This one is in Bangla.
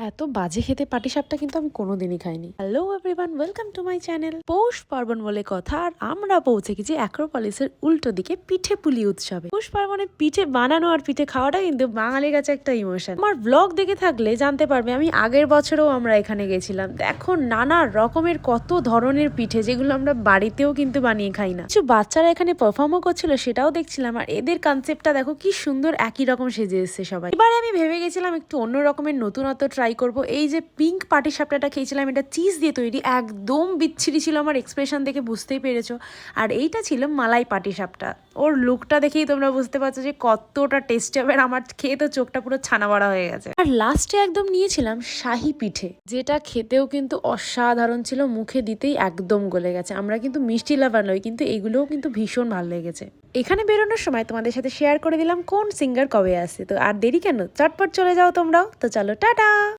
এত বাজে খেতে পাটিসাপটা কিন্তু আমি কোনোদিনই খাইনি। Hello everyone, welcome to my channel. Poush Parban বলে কথা, আর আমরা পৌঁছে গেছি অ্যাক্রোপলিসের উল্টো দিকে পিঠে পুলি উৎসবে। পৌষ পার্বণে পিঠে বানানো আর পিঠে খাওয়াটা কিন্তু বাঙালির কাছে একটা ইমোশন। আমার ব্লগ দেখে থাকলে জানতে পারবে, আমি আগের বছরও আমরা এখানে গেছিলাম। দেখো নানা রকমের কত ধরনের পিঠে, যেগুলো আমরা বাড়িতেও কিন্তু বানিয়ে খাই না। কিছু বাচ্চারা এখানে পারফর্মও করছিল, সেটাও দেখছিলাম। আর এদের কনসেপ্টটা দেখো কি সুন্দর, একই রকম সেজে এসছে সবাই। এবারে আমি ভেবে গেছিলাম একটু অন্য রকমের নতুনত্ব ট্রাই করব। এই যে পিঙ্ক পাটিসাপটাটা খেয়েছিলাম, এটা চিজ দিয়ে তৈরি, একদম বিচ্ছিরি ছিল, আমার এক্সপ্রেশন দেখে বুঝতেই পেরেছো। আর এইটা ছিল মালাই পাটিসাপটা। ওর লুকটা দেখেই তোমরা বুঝতে পারছো যে কতটা টেস্টি হবে। আর আমার খেয়ে তো চোখটা পুরো ছানা বড়া হয়ে গেছে। আর লাস্টে একদম নিয়েছিলাম শাহি পিঠে, যেটা খেতেও কিন্তু অসাধারণ ছিল, মুখে দিতেই একদম গলে গেছে। আমরা কিন্তু মিষ্টি লাভার নই, কিন্তু এগুলোও কিন্তু ভীষণ ভালো লেগেছে। এখানে বেরোনোর সময় তোমাদের সাথে শেয়ার করে দিলাম কোন সিঙ্গার কবে আসছে। তো আর দেরি কেন, চটপট চলে যাও তোমরাও। তো চলো টাটা।